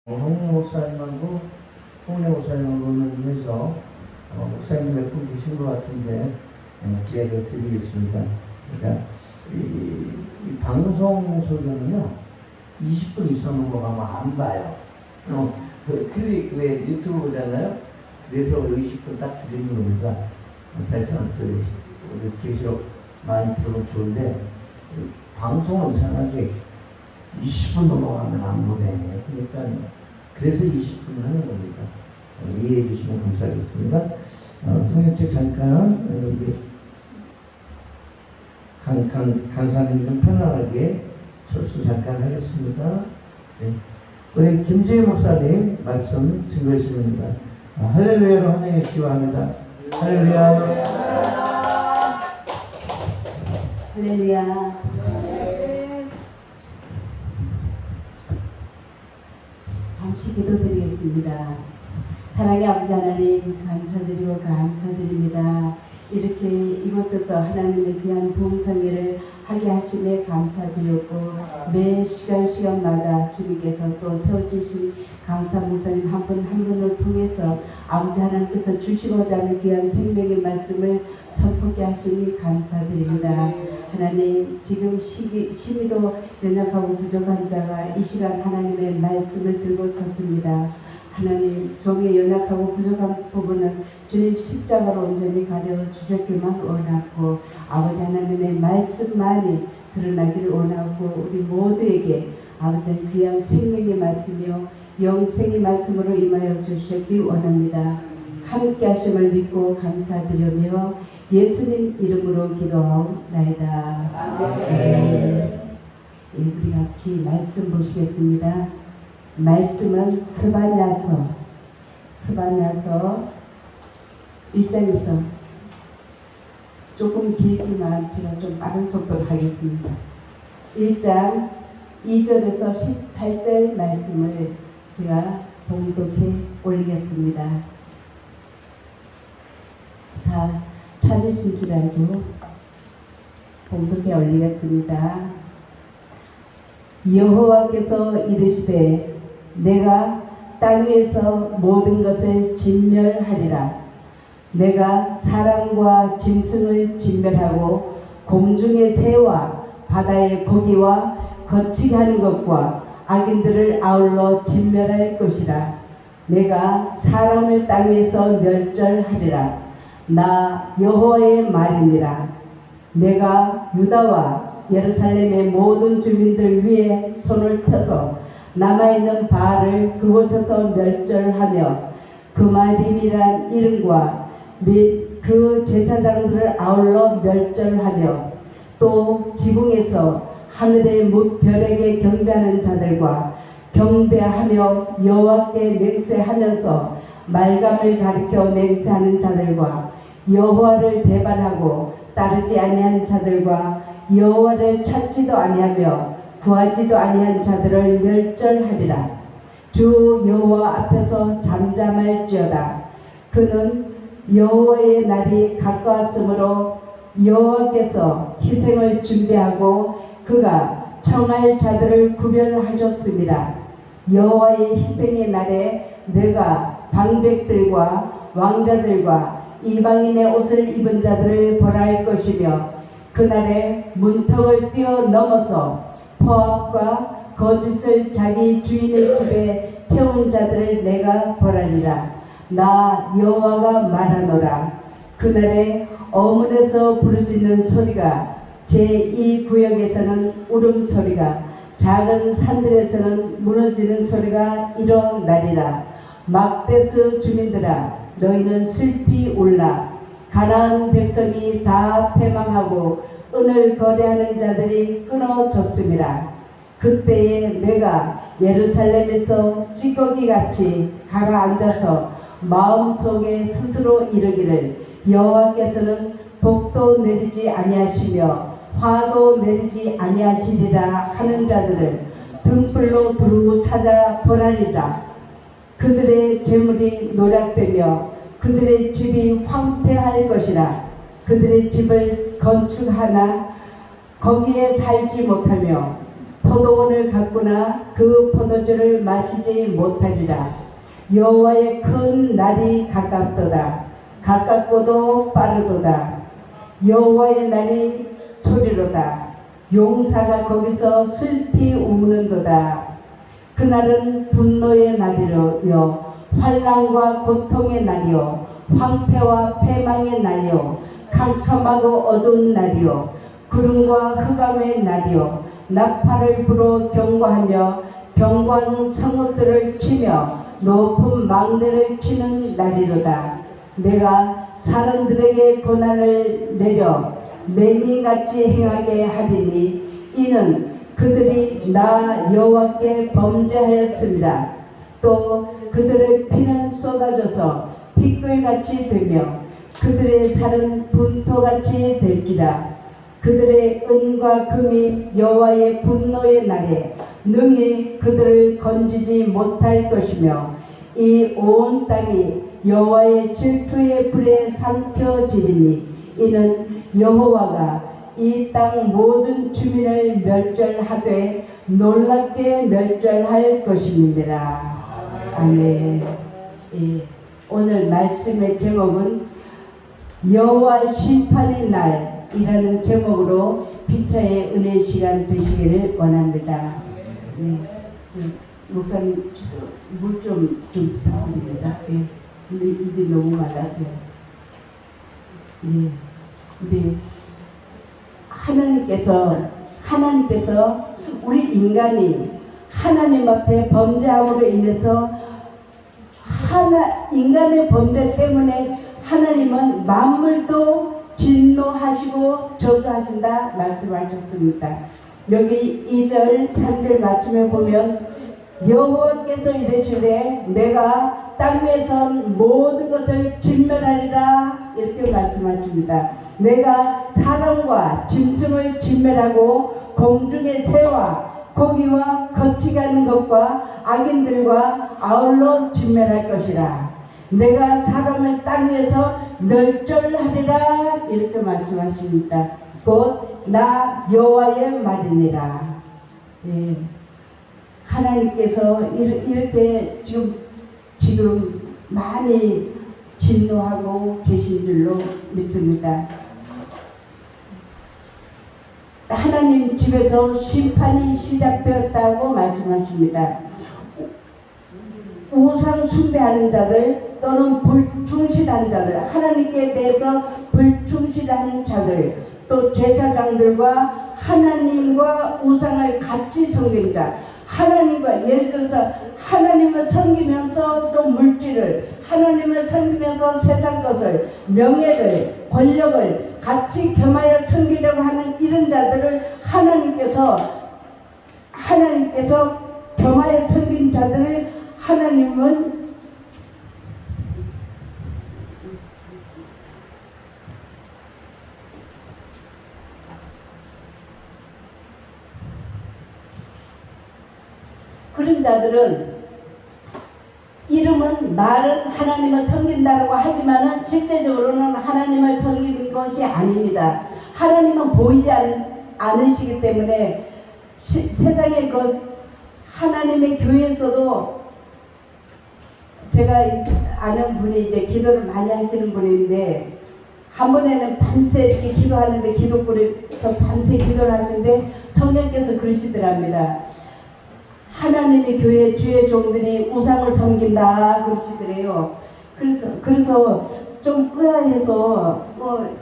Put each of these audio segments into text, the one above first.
홍 목사님하고 홍래 목사님하고는 위해서 목사님 몇 분 계신 것 같은데 기회를 드리겠습니다. 그러니까 이 방송 소리는요 20분 이상 넘어가면 안 봐요. 왜 유튜브 보잖아요. 그래서 20분 딱 드리는 겁니다. 사실상 우리 계시록 많이 들으면 좋은데 방송은 이상하게 20분 넘어가면 안 보내요. 그러니까 그래서 20분 하는 겁니다. 이해해 주시면 감사하겠습니다. 성경책 잠깐 우리 강사님 좀 편안하게 철수 잠깐 하겠습니다. 네. 우리 김재희 목사님 말씀 증거해 주십니다. 할렐루야로 환영해 기도합니다. 할렐루야. 할렐루야. 잠시 기도드리겠습니다. 사랑의 아버지 하나님 감사드리고 감사드립니다. 이렇게 이곳에서 하나님의 귀한 부흥성회를 하게 하심에 감사드렸고 매 시간마다 주님께서 또 세워주신 강사 목사님 한 분 한 분을 통해서 아버지 하나님께서 주시고자 하는 귀한 생명의 말씀을 선포하게 하시니 감사드립니다. 하나님 지금 심히도 연약하고 부족한 자가 이 시간 하나님의 말씀을 들고 섰습니다. 하나님 종의 연약하고 부족한 부분은 주님 십자가로 온전히 가려주셨기만 원하고 아버지 하나님의 말씀만이 드러나기를 원하고 우리 모두에게 아버지 귀한 생명의 말씀이요 영생의 말씀으로 임하여 주셨기 원합니다. 함께 하심을 믿고 감사드리며 예수님 이름으로 기도하옵나이다. 네. 우리 같이 말씀 보시겠습니다. 말씀은 스바냐서 1장에서 조금 길지만 제가 좀 빠른 속도로 하겠습니다. 1장 2절에서 18절 말씀을 제가 봉독해 올리겠습니다. 다 찾으신 줄 알고 봉독해 올리겠습니다. 여호와께서 이르시되 내가 땅 위에서 모든 것을 진멸하리라. 내가 사람과 짐승을 진멸하고 공중의 새와 바다의 고기와 거치게 하는 것과 악인들을 아울러 진멸할 것이라. 내가 사람을 땅 위에서 멸절하리라. 나 여호와의 말이니라. 내가 유다와 예루살렘의 모든 주민들 위에 손을 펴서 남아있는 바알을 그곳에서 멸절하며 그마림이란 이름과 및 그 제사장들을 아울러 멸절하며 또 지붕에서 하늘의 무별에게 경배하는 자들과 경배하며 여호와께 맹세하면서 말감을 가리켜 맹세하는 자들과 여호와를 배반하고 따르지 아니한 자들과 여호와를 찾지도 아니하며 구하지도 아니한 자들을 멸절하리라. 주 여호와 앞에서 잠잠할지어다. 그는 여호와의 날이 가까웠으므로 여호와께서 희생을 준비하고 그가 청할 자들을 구별하셨습니다. 여호와의 희생의 날에 내가 방백들과 왕자들과 이방인의 옷을 입은 자들을 벌할 것이며 그날에 문턱을 뛰어넘어서 포악과 거짓을 자기 주인의 집에 태운 자들을 내가 벌하리라. 나 여호와가 말하노라. 그날에 어문에서 부르짖는 소리가 제2구역에서는 울음소리가 작은 산들에서는 무너지는 소리가 일어나리라. 막대스 주민들아 너희는 슬피 울라. 가나안 백성이 다 패망하고 은을 거래하는 자들이 끊어졌습니다. 그때에 내가 예루살렘에서 찌꺼기같이 가라앉아서 마음속에 스스로 이르기를 여호와께서는 복도 내리지 아니하시며 화도 내리지 아니하시리라 하는 자들을 등불로 두루 찾아 벌하리라. 그들의 재물이 노략되며 그들의 집이 황폐할 것이라. 그들의 집을 건축하나 거기에 살지 못하며 포도원을 가꾸나 그 포도주를 마시지 못하리라. 여호와의 큰 날이 가깝도다. 가깝고도 빠르도다. 여호와의 날이 소리로다. 용사가 거기서 슬피 우는도다. 그날은 분노의 날이요 환난과 고통의 날이요 황폐와 패망의 날이요 캄캄하고 어두운 날이요 구름과 흑암의 날이요 나팔을 불어 경고하며 경고하는 성읍들을 치며 높은 망대를 치는 날이로다. 내가 사람들에게 고난을 내려 맹인같이 행하게 하리니 이는 그들이 나 여호와께 범죄하였습니다. 또 그들의 피는 쏟아져서 티끌같이 되며 그들의 살은 분토같이 될기라. 그들의 은과 금이 여호와의 분노의 날에 능히 그들을 건지지 못할 것이며 이 온 땅이 여호와의 질투의 불에 삼켜지리니 이는 여호와가 이 땅 모든 주민을 멸절하되 놀랍게 멸절할 것입니다. 아멘. 예, 오늘 말씀의 제목은 여호와 심판의 날이라는 제목으로 피차의 은혜 시간 되시기를 원합니다. 예, 목사님 물 좀 부탁드립니다. 예, 근데 입이 너무 많았어요. 예, 근데 하나님께서 우리 인간이 하나님 앞에 범죄함으로 인해서 인간의 범죄 때문에 하나님은 만물도 진노하시고 저주하신다 말씀하셨습니다. 여기 2절 3절 말씀에 보면 여호와께서 이르시되 내가 땅 위에서 모든 것을 진멸하리라 이렇게 말씀하십니다. 내가 사람과 짐승을 진멸하고 공중의 새와 고기와 거치가는 것과 악인들과 아울러 진멸할 것이라. 내가 사람을 땅 위에서 멸절하리라 이렇게 말씀하십니다. 곧 나 여호와의 말이니라. 예. 하나님께서 이렇게 지금 많이 진노하고 계신 줄로 믿습니다. 하나님 집에서 심판이 시작되었다고 말씀하십니다. 우상 숭배하는 자들 또는 불충실한 자들, 하나님께 대해서 불충실하는 자들, 또 제사장들과 하나님과 우상을 같이 섬기는 자, 하나님과 예를 들어서 하나님을 섬기면서 또 물질을, 하나님을 섬기면서 세상 것을, 명예를, 권력을 같이 겸하여 섬기려고 하는 이런 자들을 하나님께서 겸하여 섬긴 자들을 하나님은 그런 자들은 말은 하나님을 섬긴다고 하지만은 실제적으로는 하나님을 섬기는 것이 아닙니다. 하나님은 보이지 않으시기 때문에 세상의 하나님의 교회에서도 제가 아는 분이 이제 기도를 많이 하시는 분인데 한 번에는 밤새 이렇게 기도하는데 기도골에서 밤새 기도를 하시는데 성령께서 그러시더랍니다. 하나님의 교회 주의 종들이 우상을 섬긴다 그러시더래요. 그래서 좀 의아해서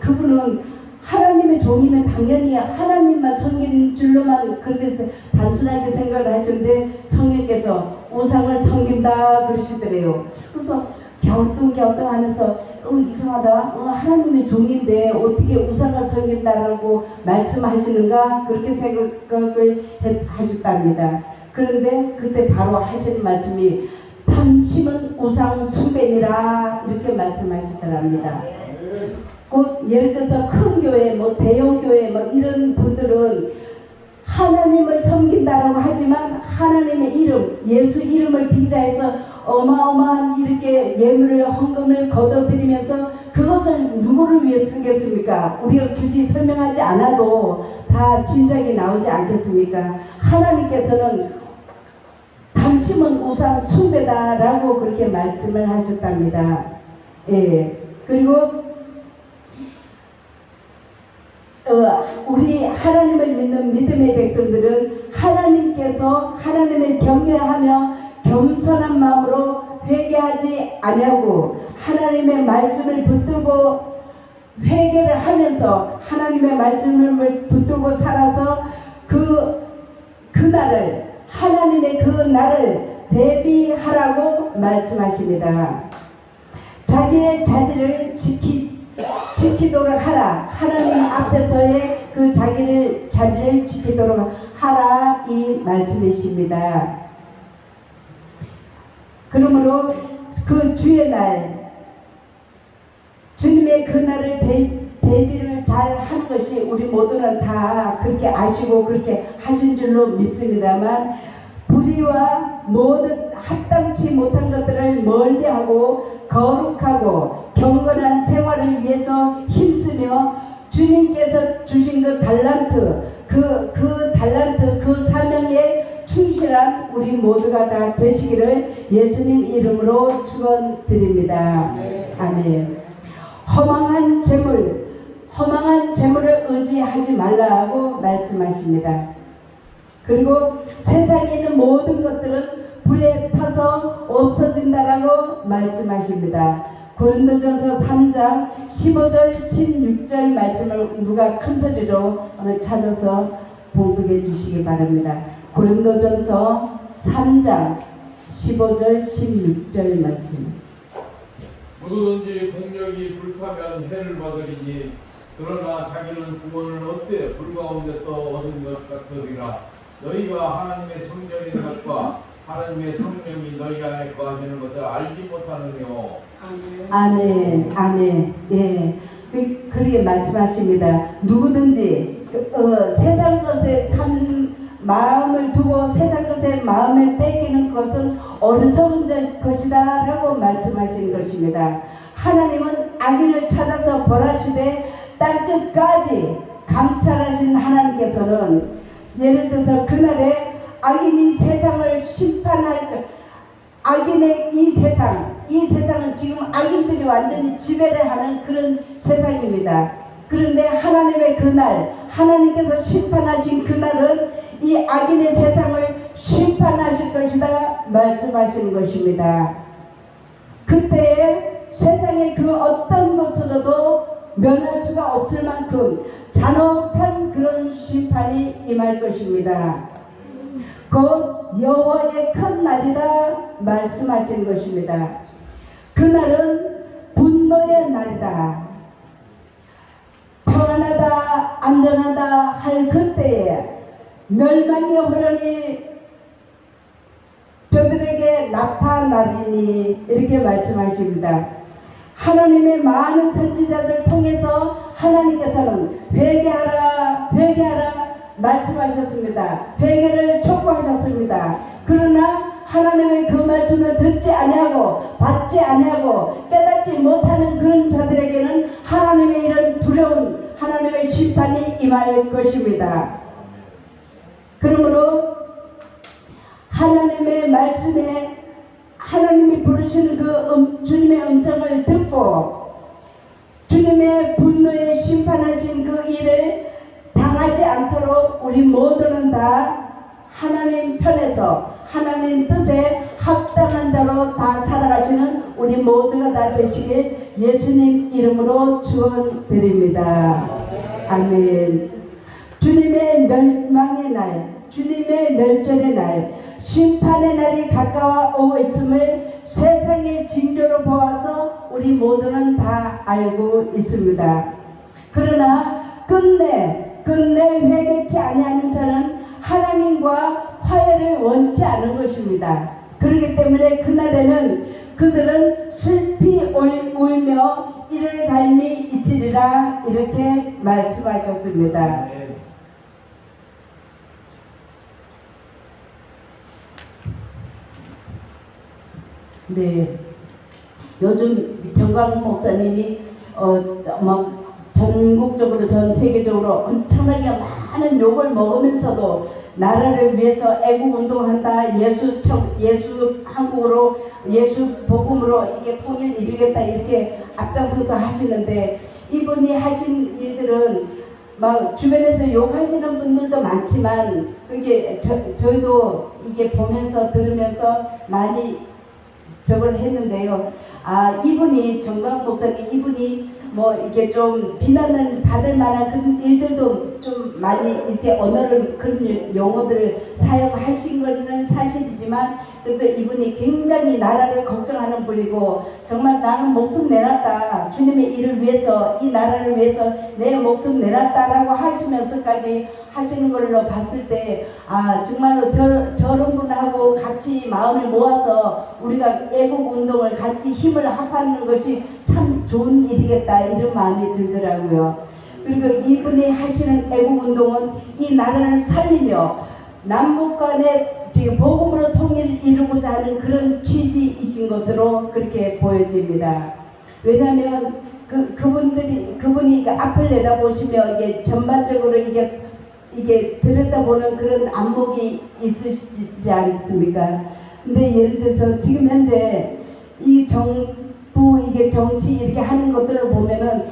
그분은 하나님의 종이면 당연히 하나님만 섬기는 줄로만 그렇게 단순하게 생각을 하셨는데 성령께서 우상을 섬긴다 그러시더래요. 그래서 갸우뚱하면서 이상하다. 하나님의 종인데 어떻게 우상을 섬긴다라고 말씀하시는가 그렇게 생각을 하셨답니다. 그런데 그때 바로 하시는 말씀이 탐심은 우상 숭배니라 이렇게 말씀하시더랍니다. 곧 예를 들어서 큰 교회, 대형 교회 이런 분들은 하나님을 섬긴다라고 하지만 하나님의 이름, 예수 이름을 빙자해서 어마어마한 이렇게 예물을 헌금을 거둬들이면서 그것을 누구를 위해 쓰겠습니까? 우리가 굳이 설명하지 않아도 다 짐작이 나오지 않겠습니까? 하나님께서는 당신은 우상 숭배다라고 그렇게 말씀을 하셨답니다. 예. 그리고 우리 하나님을 믿는 믿음의 백성들은 하나님께서 하나님을 경외하며 겸손한 마음으로 회개하지 아니하고 하나님의 말씀을 붙들고 회개를 하면서 하나님의 말씀을 붙들고 살아서 그날을 하나님의 그 날을 대비하라고 말씀하십니다. 자기의 자리를 지키도록 하라. 하나님 앞에서의 그 자리를 지키도록 하라 이 말씀이십니다. 그러므로 그 주의 날 주님의 그 날을 대비를 잘 하는 것이 우리 모두는 다 그렇게 아시고 그렇게 하신 줄로 믿습니다만 불의와 모든 합당치 못한 것들을 멀리하고 거룩하고 경건한 생활을 위해서 힘쓰며 주님께서 주신 그 달란트 그 사명에 충실한 우리 모두가 다 되시기를 예수님 이름으로 축원드립니다. 아멘. 허망한 재물을 의지하지 말라고 말씀하십니다. 그리고 세상에 있는 모든 것들은 불에 타서 없어진다라고 말씀하십니다. 고린도전서 3장 15절 16절 말씀을 누가 큰 소리로 찾아서 봉독해 주시기 바랍니다. 고린도전서 3장 15절 16절 말씀. 누구든지 공력이 불타면 해를 받으리니 그러나 자기는 구원을 얻되 불 가운데서 얻은 것 같으리라. 너희가 하나님의 성전인 것과 하나님의 성령이 너희 안에 거하시는 것을 알지 못하느뇨. 아멘. 아멘. 예. 그렇게 말씀하십니다. 누구든지 세상 것에 탄 마음을 두고 세상 것에 마음을 뺏기는 것은 어리석은 것이다 라고 말씀하신 것입니다. 하나님은 악인을 찾아서 벌하시되 땅끝까지 감찰하신 하나님께서는 예를 들어서 그날에 악인이 세상을 심판할 것, 악인의 이 세상은 지금 악인들이 완전히 지배를 하는 그런 세상입니다. 그런데 하나님의 그날, 하나님께서 심판하신 그날은 이 악인의 세상을 심판하실 것이다 말씀하시는 것입니다. 그때에 세상의 그 어떤 것으로도 면할 수가 없을 만큼 잔혹한 그런 심판이 임할 것입니다. 곧 여호와의 큰 날이라 말씀하신 것입니다. 그날은 분노의 날이다. 평안하다 안전하다 할 그때에 멸망의 혼란이 저들에게 나타나리니 이렇게 말씀하십니다. 하나님의 많은 선지자들 통해서 하나님께서는 회개하라 말씀하셨습니다. 회개를 촉구하셨습니다. 그러나 하나님의 그 말씀을 듣지 아니하고 받지 아니하고 깨닫지 못하는 그런 자들에게는 하나님의 이런 두려운 하나님의 심판이 임할 것입니다. 그러므로 하나님의 말씀에 하나님이 부르시는 그 주님의 음성을 듣고 주님의 분노에 심판하신 그 일을 당하지 않도록 우리 모두는 다 하나님 편에서 하나님 뜻에 합당한 자로 다 살아가시는 우리 모두가 다 되시길 예수님 이름으로 축원드립니다. 아멘. 주님의 멸망의 날, 주님의 멸절의 날, 심판의 날이 가까워 오고 있음을 세상의 징조로 보아서 우리 모두는 다 알고 있습니다. 그러나 끝내 회개치 아니하는 자는 하나님과 화해를 원치 않은 것입니다. 그렇기 때문에 그날에는 그들은 슬피 울며 이를 갈미 있으리라 이렇게 말씀하셨습니다. 네. 요즘 정광훈 목사님이 막 전국적으로 전 세계적으로 엄청나게 많은 욕을 먹으면서도 나라를 위해서 애국 운동한다. 예수 한국으로 예수 복음으로 이게 통일 이루겠다 이렇게 앞장서서 하시는데 이분이 하신 일들은 막 주변에서 욕하시는 분들도 많지만 그게 저희도 이게 보면서 들으면서 많이 저걸 했는데요. 아, 이분이 정광 목사님 이분이 뭐 이게 좀 비난을 받을 만한 그런 일들도 좀 많이 이렇게 언어를 그런 용어들을 사용하신 거는 사실이지만 그래도 이분이 굉장히 나라를 걱정하는 분이고 정말 나는 목숨 내놨다. 주님의 일을 위해서 이 나라를 위해서 내 목숨 내놨다라고 하시면서까지 하시는 걸로 봤을 때 아 정말로 저런 분하고 같이 마음을 모아서 우리가 애국운동을 같이 힘을 합하는 것이 참 좋은 일이겠다 이런 마음이 들더라고요. 그리고 이분이 하시는 애국운동은 이 나라를 살리며 남북 간의 복음으로 통일을 이루고자 하는 그런 취지이신 것으로 그렇게 보여집니다. 왜냐하면 그분이 앞을 내다보시며 이게 전반적으로 이게 들여다보는 그런 안목이 있으시지 않습니까? 근데 예를 들어서 지금 현재 이 정부 이게 정치 이렇게 하는 것들을 보면은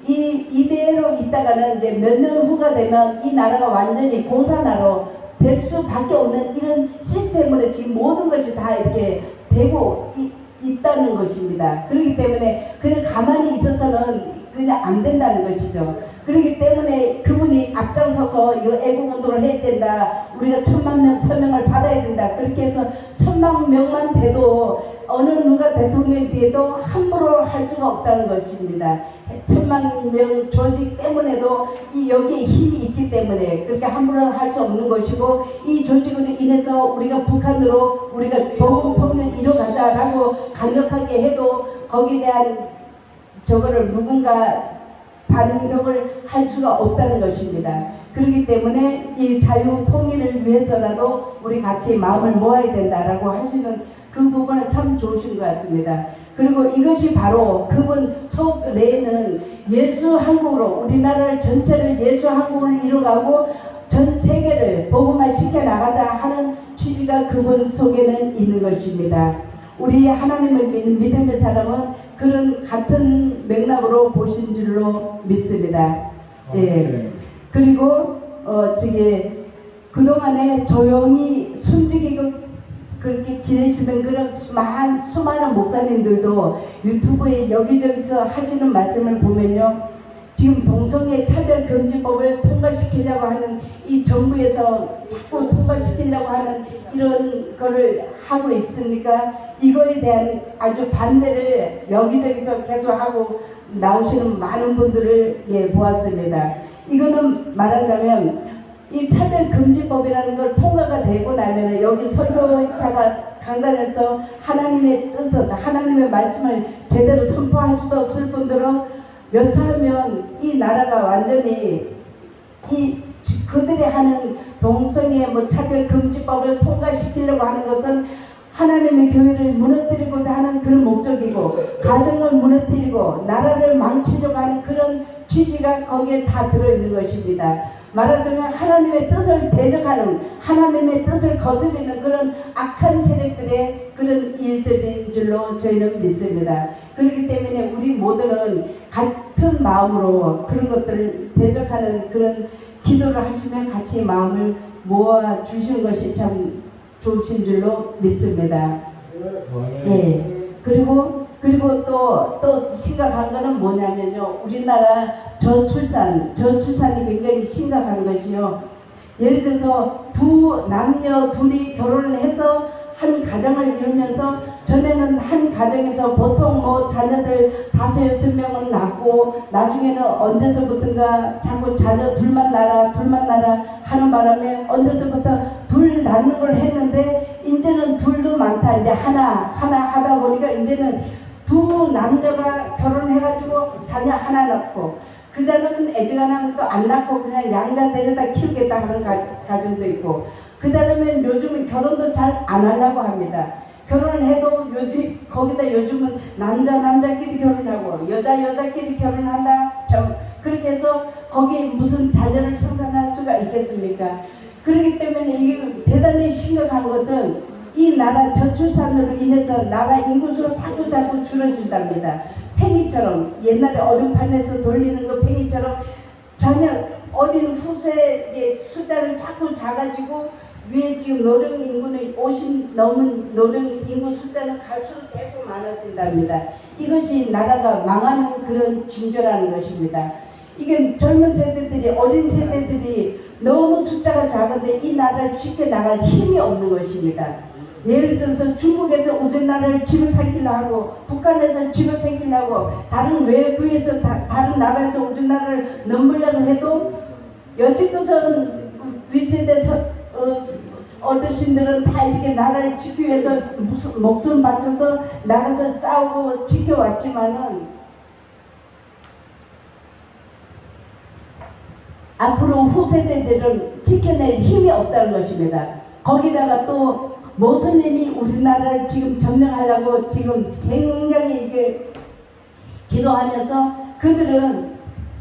이대로 있다가는 이제 몇 년 후가 되면 이 나라가 완전히 공산화로 될 수밖에 없는 이런 시스템으로 지금 모든 것이 다 이렇게 되고 있다는 것입니다. 그렇기 때문에 그냥 가만히 있어서는 그냥 안 된다는 것이죠. 그렇기 때문에 그분이 앞장서서 이거 애국운동을 해야 된다. 우리가 1000만 명 서명을 받아야 된다. 그렇게 해서 1000만 명만 돼도 어느 누가 대통령이 돼도 함부로 할 수가 없다는 것입니다. 1000만 명 조직 때문에도 여기에 힘이 있기 때문에 그렇게 함부로 할 수 없는 것이고 이 조직으로 인해서 우리가 북한으로 우리가 복음 통일 이뤄가자라고 강력하게 해도 거기에 대한 저거를 누군가 반격을 할 수가 없다는 것입니다. 그렇기 때문에 이 자유 통일을 위해서라도 우리 같이 마음을 모아야 된다라고 하시는 그 부분은 참 좋으신 것 같습니다. 그리고 이것이 바로 그분 속 내에는 예수 한국으로 우리나라를 전체를 예수 한국으로 이뤄가고 전 세계를 복음화 시켜 나가자 하는 취지가 그분 속에는 있는 것입니다. 우리 하나님을 믿는 믿음의 사람은 그런 같은 맥락으로 보신 줄로 믿습니다. 예. 그리고 그동안에 조용히 숨지기고 그렇게 지내시던 그런 수많은 목사님들도 유튜브에 여기저기서 하시는 말씀을 보면요. 지금 동성애 차별금지법을 통과시키려고 하는 이 정부에서 자꾸 통과시키려고 하는 이런 거를 하고 있으니까 이거에 대한 아주 반대를 여기저기서 계속 하고 나오시는 많은 분들을 보았습니다. 이거는 말하자면 이 차별금지법이라는 걸 통과가 되고 나면 여기 설교자가 강단에서 하나님의 뜻을 하나님의 말씀을 제대로 선포할 수도 없을 분들은 여차하면 이 나라가 완전히 그들이 하는 동성애 차별금지법을 통과시키려고 하는 것은 하나님의 교회를 무너뜨리고자 하는 그런 목적이고 가정을 무너뜨리고 나라를 망치려고 하는 그런 취지가 거기에 다 들어있는 것입니다. 말하자면 하나님의 뜻을 대적하는 하나님의 뜻을 거스르는 그런 악한 세력들의 그런 일들인 줄로 저희는 믿습니다. 그렇기 때문에 우리 모두는 같은 마음으로 그런 것들을 대적하는 그런 기도를 하시면 같이 마음을 모아 주시는 것이 참 좋으신 줄로 믿습니다. 네. 그리고 또 심각한 거는 뭐냐면요. 우리나라 저출산이 굉장히 심각한 것이요. 예를 들어서 두 남녀 둘이 결혼을 해서 한 가정을 이루면서 전에는 한 가정에서 보통 자녀들 5-6명은 낳고 나중에는 언제서부턴가 자꾸 자녀 둘만 낳아 하는 바람에 언제서부터 둘 낳는 걸 했는데 이제는 둘도 많다. 이제 하나 하다 보니까 이제는 두 남녀가 결혼해가지고 자녀 하나 낳고 그 자녀는 애지간하면 또 안 낳고 그냥 양자 데려다 키우겠다 하는 가정도 있고 그 다음에 요즘은 결혼도 잘 안 하려고 합니다. 결혼을 해도 요즘 거기다 요즘은 남자끼리 결혼하고 여자끼리 결혼한다. 그렇게 해서 거기에 무슨 자녀를 생산할 수가 있겠습니까? 그렇기 때문에 이게 대단히 심각한 것은 이 나라 저출산으로 인해서 나라 인구수가 자꾸 줄어진답니다. 팽이처럼 옛날에 얼음판에서 돌리는 거 팽이처럼 자녀 어린 후세의 숫자는 자꾸 작아지고 위에 지금 노령 인구는 50 넘은 노령 인구 숫자는 갈수록 계속 많아진답니다. 이것이 나라가 망하는 그런 징조라는 것입니다. 이게 젊은 세대들이 어린 세대들이 너무 숫자가 작은데 이 나라를 지켜나갈 힘이 없는 것입니다. 예를 들어서 중국에서 우리나라를 집어삼키려 하고 북한에서 집어삼키려고 다른 외부에서 다른 나라에서 우리나라를 넘으려고 해도 여지껏은 윗세대 어르신들은 다 이렇게 나라를 지키기 위해서 목숨 바쳐서 나가서 싸우고 지켜왔지만은 앞으로 후세대들은 지켜낼 힘이 없다는 것입니다. 거기다가 또 모슬림이 우리나라를 지금 점령하려고 지금 굉장히 이게 기도하면서 그들은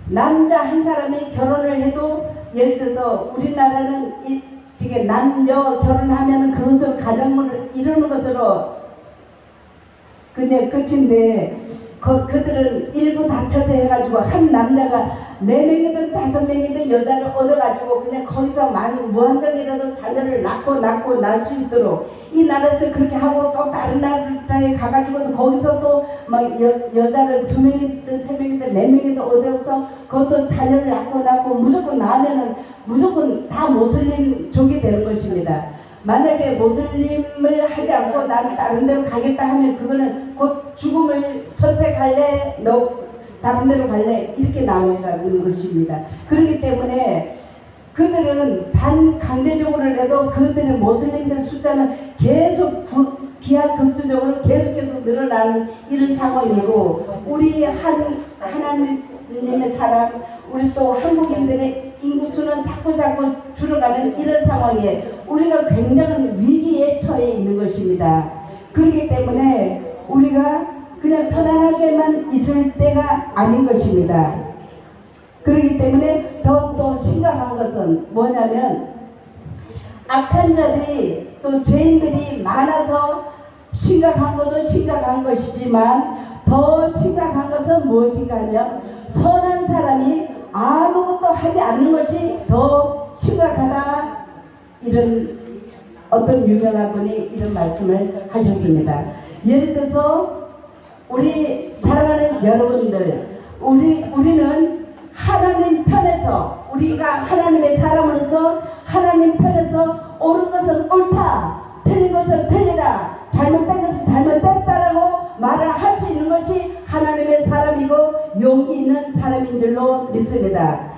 남자 한 사람이 결혼을 해도 예를 들어서 우리나라는 이게 남녀 결혼하면 그것으로 가정을 이루는 것으로 그냥 끝인데 그들은 일부 다처제 해가지고 한 남자가 4명이든 5명이든 여자를 얻어가지고 그냥 거기서 무한정이라도 자녀를 낳고 낳을 수 있도록 이 나라에서 그렇게 하고 또 다른 나라에 가가지고 거기서 또 막 여자를 2명이든 3명이든 4명이든 얻어서 그것도 자녀를 낳고 무조건 낳으면은 무조건 다 모슬림족이 되는 것입니다. 만약에 모슬림을 하지 않고 난 다른 데로 가겠다 하면 그거는 곧 죽음을 선택할래 너 다른 데로 갈래 이렇게 나온다는 것입니다. 그렇기 때문에 그들은 반강제적으로라도 그들의 모슬림들 숫자는 계속 기하급수적으로 계속해서 늘어나는 이런 상황이고 우리 하나님의 사람 우리 또 한국인들의 인구수는 자꾸 줄어가는 이런 상황에 우리가 굉장한 위기에 처해 있는 것입니다. 그렇기 때문에 우리가 그냥 편안하게만 있을 때가 아닌 것입니다. 그렇기 때문에 더 심각한 것은 뭐냐면 악한 자들이 또 죄인들이 많아서 심각한 것도 심각한 것이지만 더 심각한 것은 무엇인가 하면 선한 사람이 아무것도 하지 않는 것이 더 심각하다. 이런 어떤 유명한 분이 이런 말씀을 하셨습니다. 예를 들어서 우리 사랑하는 여러분들 우리는 하나님 편에서 우리가 하나님의 사람으로서 하나님 편에서 옳은 것은 옳다 틀린 것은 틀리다 잘못된 것은 잘못됐다라고 말을 할 수 있는 것이 하나님의 사람이고 용기 있는 사람인 줄로 믿습니다.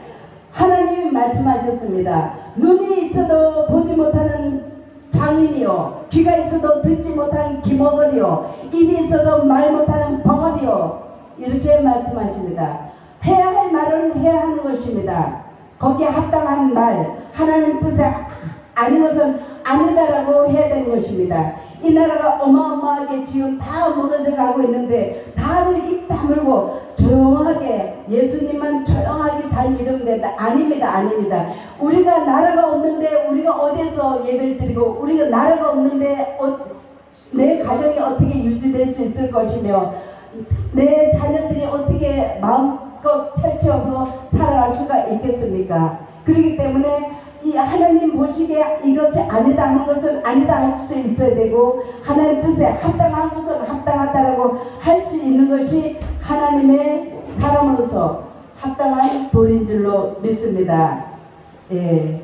하나님이 말씀하셨습니다. 눈이 있어도 보지 못하는 장인이요 귀가 있어도 듣지 못하는 기머거리요 입이 있어도 말 못하는 벙어리요 이렇게 말씀하십니다. 해야 할 말은 해야 하는 것입니다. 거기에 합당한 말 하나님 뜻에 아닌 것은 아니다라고 해야 되는 것입니다. 이 나라가 어마어마하게 지금 다 무너져 가고 있는데 다들 입 다물고 조용하게 예수님만 조용하게 잘 믿으면 된다. 아닙니다. 우리가 나라가 없는데 우리가 어디서 예배를 드리고 우리가 나라가 없는데 내 가정이 어떻게 유지될 수 있을 것이며 내 자녀들이 어떻게 마음껏 펼쳐서 살아갈 수가 있겠습니까? 그렇기 때문에 이 하나님 보시기에 이것이 아니다 하는 것은 아니다 할 수 있어야 되고 하나님 뜻에 합당한 것은 합당하다라고 할 수 있는 것이 하나님의 사람으로서 합당한 도리인 줄로 믿습니다. 예.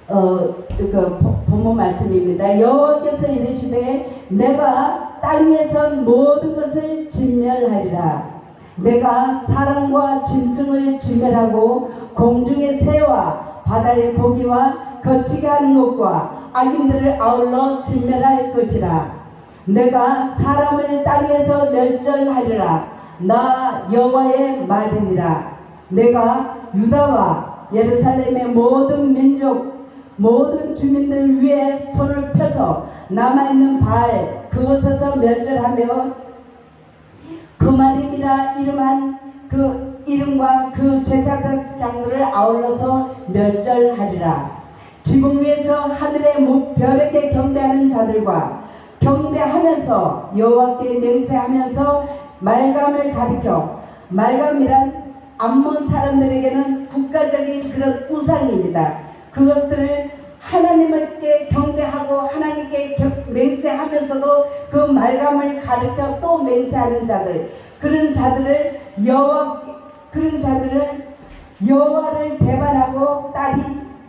본문 말씀입니다. 여호와께서 이르시되 내가 땅 위에선 모든 것을 진멸하리라. 내가 사람과 짐승을 진멸하고 공중의 새와 바다의 고기와 거치게 하는 것과 악인들을 아울러 진멸할 것이라. 내가 사람을 땅에서 멸절하리라. 나 여호와의 말이니라. 내가 유다와 예루살렘의 모든 민족 모든 주민들 위에 손을 펴서 남아있는 바알 그곳에서 멸절하며 그마림이라 이름한 그 이름과 그 제사장들을 아울러서 멸절하리라. 지붕 위에서 하늘의 별에게 경배하는 자들과 경배하면서 여호와께 맹세하면서 말감을 가리켜, 말감이란 암몬 사람들에게는 국가적인 그런 우상입니다. 그것들을 하나님께 경배하고 하나님께 맹세하면서도 그 말감을 가리켜 또 맹세하는 자들, 그런 자들을 여호와를 배반하고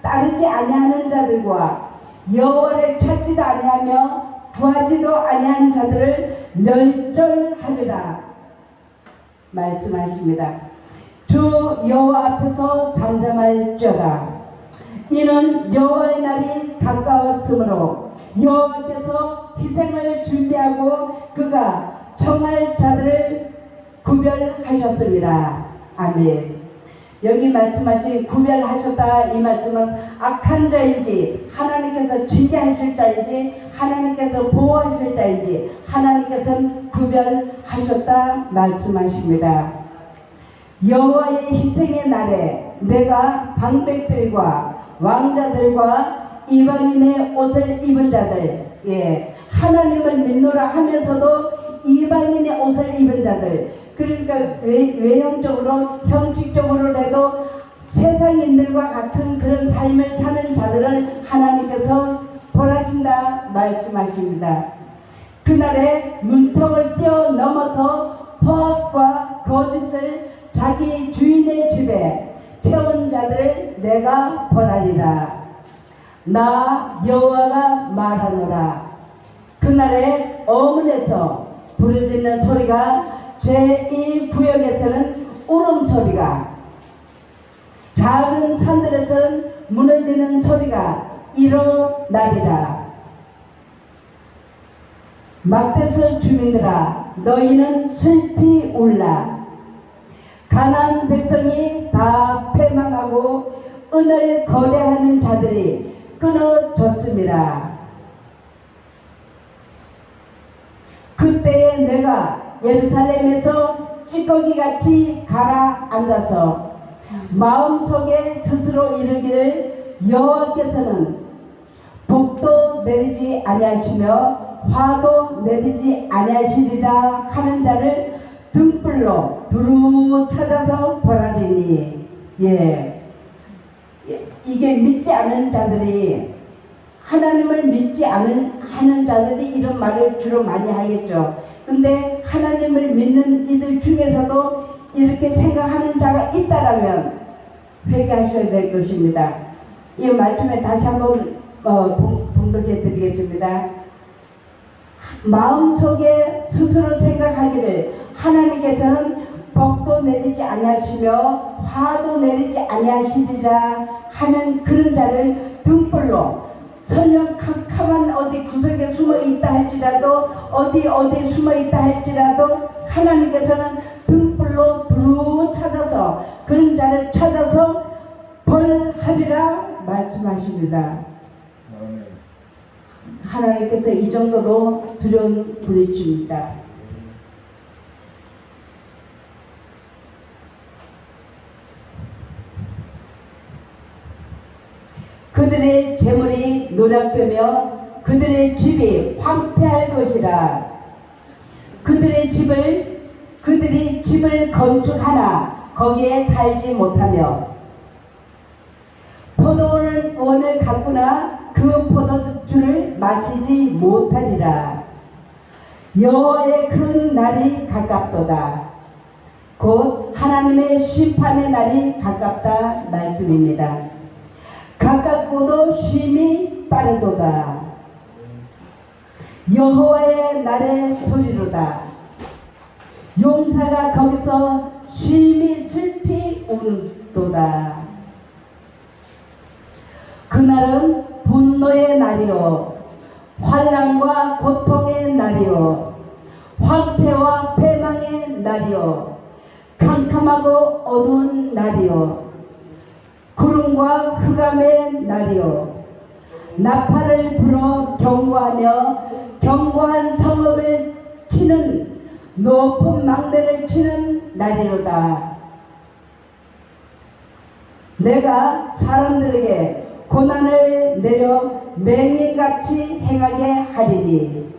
따르지 아니하는 자들과 여호와를 찾지도 아니하며 구하지도 아니한 자들을 멸절하리라 말씀하십니다. 주 여호와 앞에서 잠잠할지어다. 이는 여호와의 날이 가까웠으므로 여호와께서 희생을 준비하고 그가 청할 자들을 구별하셨습니다. 아멘. 여기 말씀하신 구별하셨다 이 말씀은 악한 자인지 하나님께서 징계하실 자인지 하나님께서 보호하실 자인지 하나님께서는 구별하셨다 말씀하십니다. 여호와의 희생의 날에 내가 방백들과 왕자들과 이방인의 옷을 입은 자들, 하나님을 믿노라 하면서도 이방인의 옷을 입은 자들, 그러니까 외형적으로 형식적으로라도 세상인들과 같은 그런 삶을 사는 자들을 하나님께서 벌하신다 말씀하십니다. 그날에 문턱을 뛰어넘어서 포악과 거짓을 자기 주인의 집에 채운 자들을 내가 벌하리라. 나 여호와가 말하노라. 그날에 어문에서 부르짖는 소리가 제1구역에서는 울음소리가, 작은 산들에서는 무너지는 소리가 일어나리라. 막대서 주민들아 너희는 슬피 울라. 가나안 백성이 다 패망하고 은을 거래하는 자들이 끊어졌습니다. 그때에 내가 예루살렘에서 찌꺼기같이 가라앉아서 마음속에 스스로 이르기를 여호와께서는 복도 내리지 아니하시며 화도 내리지 아니하시리라 하는 자를 등불로 두루 찾아서 벌하리니. 이게 믿지 않는 자들이, 하나님을 믿지 하는 자들이 이런 말을 주로 많이 하겠죠. 근데 하나님을 믿는 이들 중에서도 이렇게 생각하는 자가 있다라면 회개하셔야 될 것입니다. 이 말씀에 다시 한번 봉독해 드리겠습니다. 마음속에 스스로 생각하기를 하나님께서는 복도 내리지 아니하시며 화도 내리지 아니하시리라 하는 그런 자를 등불로, 설령 캄캄한 어디 구석에 숨어 있다 할지라도 어디 숨어 있다 할지라도 하나님께서는 등불로 두루 찾아서 그런 자를 찾아서 벌하리라 말씀하십니다. 하나님께서 이 정도로 두려운 분이십니다. 그들의 재물이 노략되며 그들의 집이 황폐할 것이라. 그들이 집을 건축하나 거기에 살지 못하며 포도원을 가꾸나 그 포도주를 마시지 못하리라. 여호와의 큰 날이 가깝도다. 곧 하나님의 심판의 날이 가깝다 말씀입니다. 가깝고도 쉼이 빠르도다. 여호와의 날의 소리로다. 용사가 거기서 쉼이 슬피 우는도다. 그날은 분노의 날이요 환난과 고통의 날이요 황폐와 패망의 날이요 캄캄하고 어두운 날이요 구름과 흑암의 날이요 나팔을 불어 경고하며 견고한 성읍을 치는 높은 망대를 치는 날이로다. 내가 사람들에게 고난을 내려 맹인같이 행하게 하리니.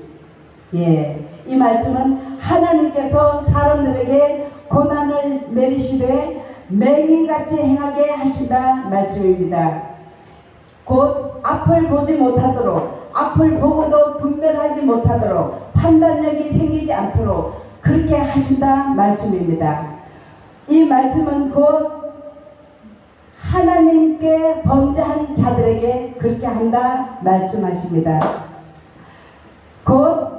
예, 이 말씀은 하나님께서 사람들에게 고난을 내리시되 맹인같이 행하게 하신다 말씀입니다. 곧 앞을 보지 못하도록, 앞을 보고도 분별하지 못하도록, 판단력이 생기지 않도록 그렇게 하신다 말씀입니다. 이 말씀은 곧 하나님께 범죄한 자들에게 그렇게 한다 말씀하십니다. 곧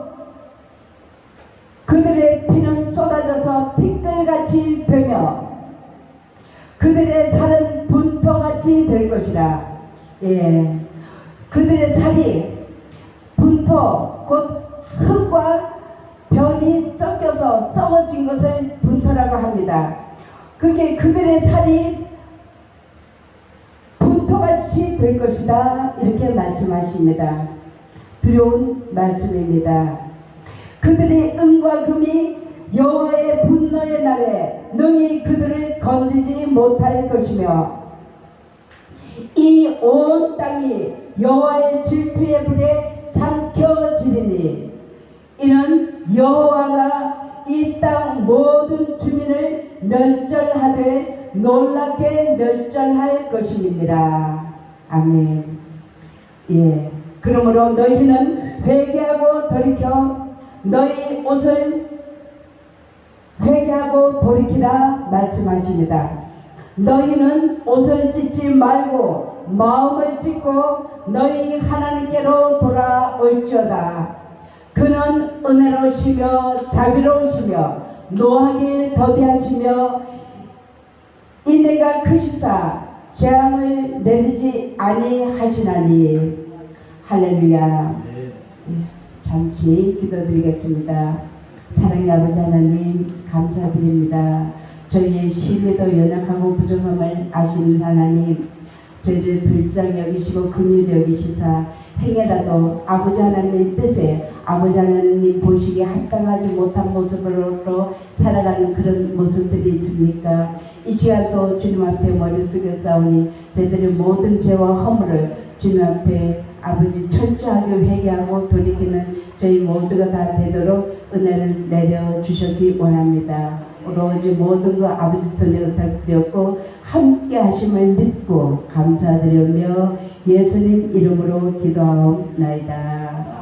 그들의 피는 쏟아져서 티끌같이 되며 그들의 살은 분토같이 될 것이라. 예, 그들의 살이 분토, 곧 흙과 변이 섞여서 썩어진 것을 분토라고 합니다. 그게 그들의 살이 분토같이 될 것이다 이렇게 말씀하십니다. 두려운 말씀입니다. 그들이 은과 금이 여호와의 분노의 날에 능히 그들을 건지지 못할 것이며 이 온 땅이 여호와의 질투의 불에 삼켜지리니 이는 여호와가 이 땅 모든 주민을 멸절하되 놀랍게 멸절할 것입니다. 아멘. 예. 그러므로 너희는 회개하고 돌이켜 너희 옷을 회개하고 돌이키라 말씀하십니다. 너희는 옷을 찢지 말고 마음을 찢고 너희 하나님께로 돌아올지어다. 그는 은혜로우시며 자비로우시며 노하게 더디하시며 인애가 크시사 재앙을 내리지 아니하시나니. 할렐루야. 잠시 기도드리겠습니다. 사랑의 아버지 하나님 감사드립니다. 저희의 신뢰도 연약하고 부족함을 아시는 하나님, 저희를 불쌍히 여기시고 긍휼히 여기시사 행여라도 아버지 하나님 뜻에 아버지 하나님 보시기에 합당하지 못한 모습으로 살아가는 그런 모습들이 있습니까? 이 시간도 주님 앞에 머리 숙여 싸우니 저희들의 모든 죄와 허물을 주님 앞에 아버지 철저하게 회개하고 돌이키는 저희 모두가 다 되도록 은혜를 내려주셨기 원합니다. 오로지 모든 것 아버지 손에 부탁드렸고 함께 하심을 믿고 감사드리며 예수님 이름으로 기도하옵나이다.